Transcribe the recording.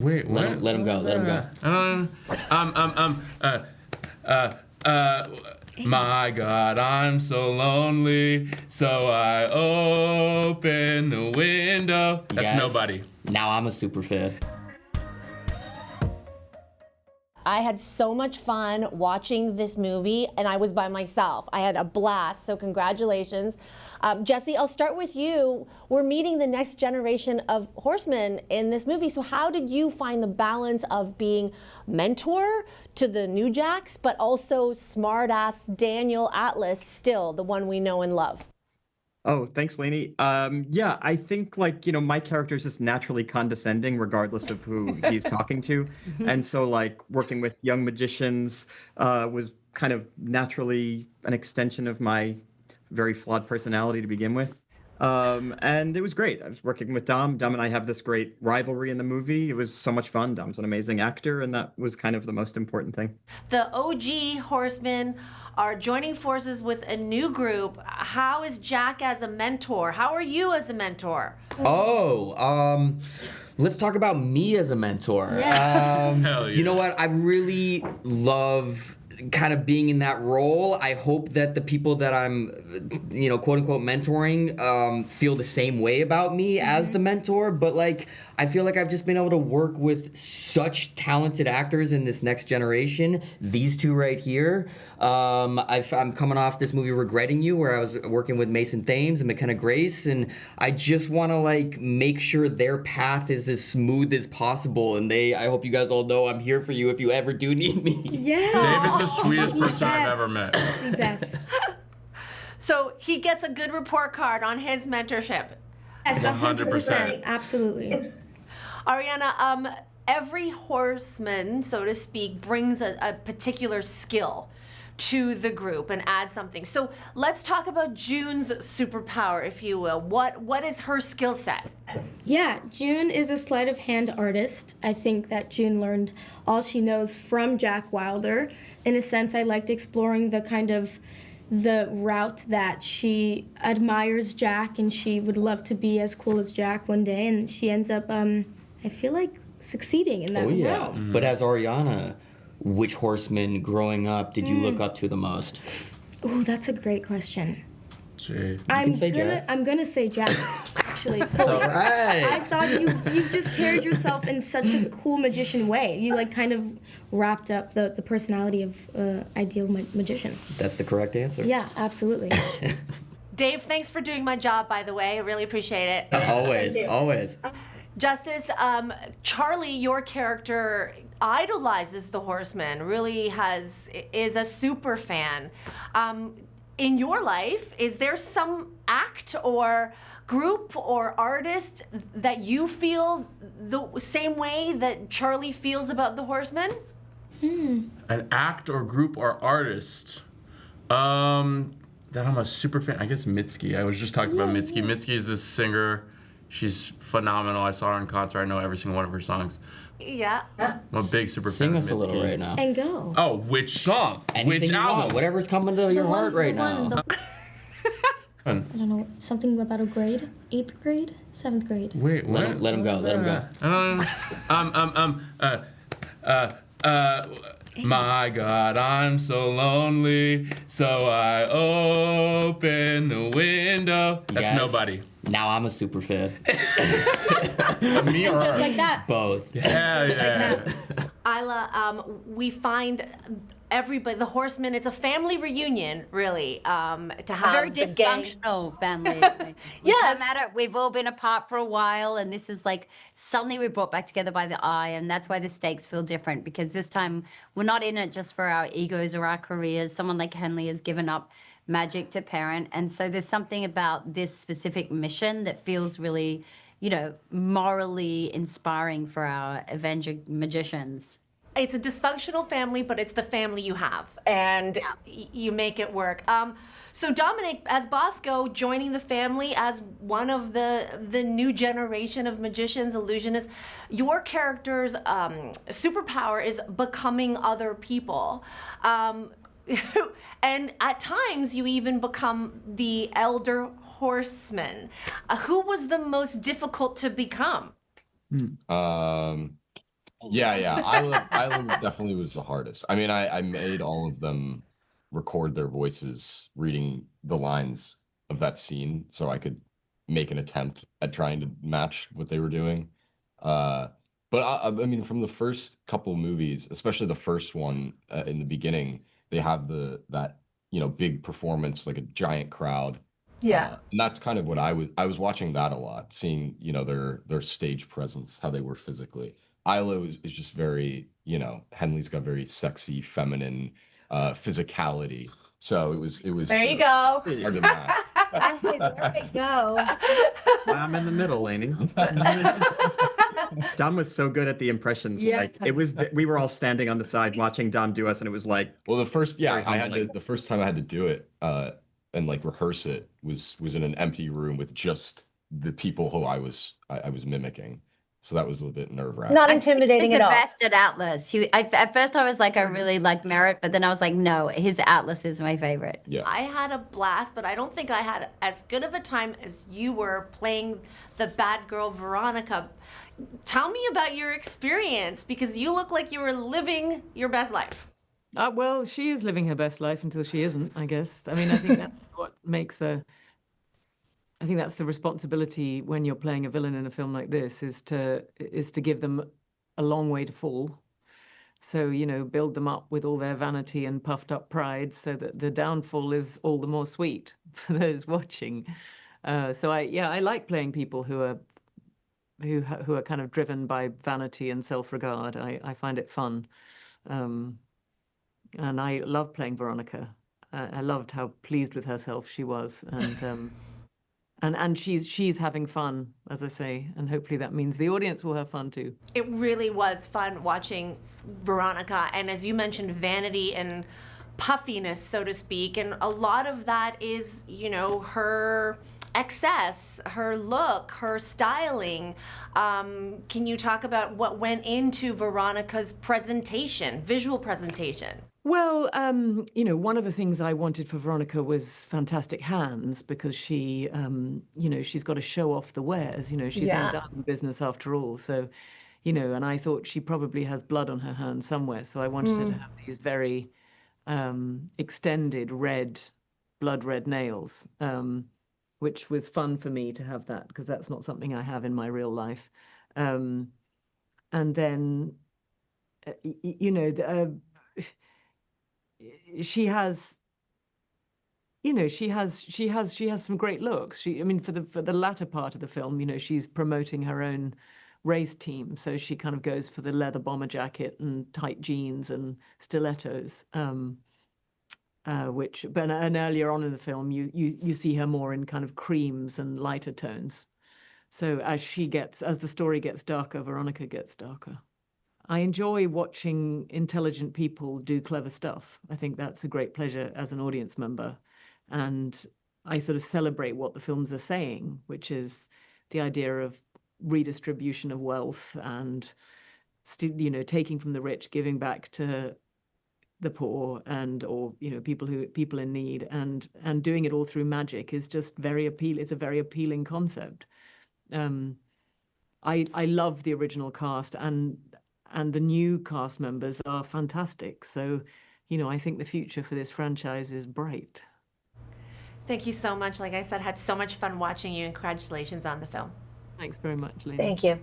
Wait, Let what? him go. Let him go. My God, I'm so lonely, so I open the window. That's Guys, nobody. Now I'm a super fan. I had so much fun watching this movie, and I was by myself. I had a blast, so congratulations. Jesse, I'll start with you. We're meeting the next generation of horsemen in this movie, so how did you find the balance of being mentor to the new Jacks, but also smart-ass Daniel Atlas, still the one we know and love? Oh, thanks, Lainey. Yeah, I think my character is just naturally condescending regardless of who he's talking to. And so working with young magicians was kind of naturally an extension of my very flawed personality to begin with. And it was great. I was working with Dom. Dom and I have this great rivalry in the movie. It was so much fun. Dom's an amazing actor, and that was kind of the most important thing. The OG horsemen are joining forces with a new group. How is Jack as a mentor? How are you as a mentor? Let's talk about me as a mentor. Yeah. Hell yeah. You know what? I really love kind of being in that role. I hope that the people that I'm, quote unquote mentoring feel the same way about me as the mentor. But I feel like I've just been able to work with such talented actors in this next generation. These two right here. I'm coming off this movie Regretting You, where I was working with Mason Thames and McKenna Grace, and I just want to make sure their path is as smooth as possible. And I hope you guys all know I'm here for you if you ever do need me. Yeah. Dave is the sweetest person I've ever met. The best. So he gets a good report card on his mentorship. Yes, 100%. Absolutely. Ariana, every horseman, so to speak, brings a particular skill to the group and adds something. So let's talk about June's superpower, if you will. What is her skill set? Yeah, June is a sleight of hand artist. I think that June learned all she knows from Jack Wilder. In a sense, I liked exploring the route that she admires Jack and she would love to be as cool as Jack one day, and she ends up, I feel like, succeeding in that realm. But as Ariana, which horseman growing up did you look up to the most? Ooh, that's a great question. Jay. I'm Jack. gonna say Jack, actually. All right. I thought you just carried yourself in such a cool magician way. You kind of wrapped up the personality of ideal magician. That's the correct answer. Yeah, absolutely. Dave, thanks for doing my job, by the way. I really appreciate it. Always. Justice, Charlie, your character idolizes the Horsemen, really is a super fan. In your life, is there some act or group or artist that you feel the same way that Charlie feels about the Horsemen? An act or group or artist that I'm a super fan. I guess Mitski. I was just talking about Mitski. Mitski is this singer. She's phenomenal. I saw her in concert. I know every single one of her songs. Yeah. I'm a big super Sing fan us of a Mitski. little right now. And go. Oh, which song? Anything Which you album? want, whatever's coming to your heart right now. I don't know, something about a grade? 8th grade? 7th grade? Wait, what? Let him go. Let him go. My God, I'm so lonely, so I open the window. That's Guys, nobody. Now I'm a super fan. Me or Just her? like that. Both. Yeah. Isla, we find everybody, the Horsemen, it's a family reunion, really, to have A very the gang. dysfunctional family. Yes. Come at it, we've all been apart for a while, and this is suddenly we're brought back together by the eye, and that's why the stakes feel different, because this time we're not in it just for our egos or our careers. Someone like Henley has given up magic to parent, and so there's something about this specific mission that feels really, morally inspiring for our Avenger magicians. It's a dysfunctional family, but it's the family you have, and you make it work. So Dominic, as Bosco, joining the family as one of the new generation of magicians, illusionists, your character's superpower is becoming other people. And at times, you even become the elder horseman. Who was the most difficult to become? Yeah, Isla definitely was the hardest. I mean, I made all of them record their voices reading the lines of that scene so I could make an attempt at trying to match what they were doing. But I mean, from the first couple movies, especially the first one in the beginning, they have that big performance, like a giant crowd. Yeah. And that's kind of what I was watching that a lot, seeing their stage presence, how they were physically. Isla is just very, Henley's got very sexy, feminine physicality. So it was There you go. hard to match. There we go. I'm in the middle, Lainey. Dom was so good at the impressions. Yeah. Like we were all standing on the side watching Dom do us, and it was like, Well, Very humbling. the first time I had to do it and like rehearse it was in an empty room with just the people who I was mimicking. So that was a little bit nerve-wracking. Not intimidating He's at the all. best at Atlas. At first I was like, I really like Merritt, but then I was like, no, his Atlas is my favorite. Yeah. I had a blast, but I don't think I had as good of a time as you were playing the bad girl Veronica. Tell me about your experience, because you look like you were living your best life. Well, she is living her best life until she isn't, I guess. I mean, I think that's what makes I think that's the responsibility when you're playing a villain in a film like this, is to give them a long way to fall. So, build them up with all their vanity and puffed up pride so that the downfall is all the more sweet for those watching. So I like playing people who are kind of driven by vanity and self-regard. I find it fun. And I love playing Veronica. I loved how pleased with herself she was, and she's having fun, as I say, and hopefully that means the audience will have fun too. It really was fun watching Veronica, and as you mentioned, vanity and puffiness, so to speak, and a lot of that is, her excess, her look, her styling. Can you talk about what went into Veronica's presentation, visual presentation? Well, one of the things I wanted for Veronica was fantastic hands, because she, she's got to show off the wares. She's in the diamond business after all. So, and I thought she probably has blood on her hands somewhere. So I wanted her to have these very extended blood red nails, which was fun for me to have that, because that's not something I have in my real life. And then, she has some great looks. For the latter part of the film, she's promoting her own race team, so she kind of goes for the leather bomber jacket and tight jeans and stilettos. And earlier on in the film, you see her more in kind of creams and lighter tones. So as the story gets darker, Veronica gets darker. I enjoy watching intelligent people do clever stuff. I think that's a great pleasure as an audience member. And I sort of celebrate what the films are saying, which is the idea of redistribution of wealth and, taking from the rich, giving back to the poor or people in need, and doing it all through magic is just very appealing. It's a very appealing concept. I love the original cast, and the new cast members are fantastic. So, I think the future for this franchise is bright. Thank you so much. Like I said, had so much fun watching you, and congratulations on the film. Thanks very much, Lainey. Thank you.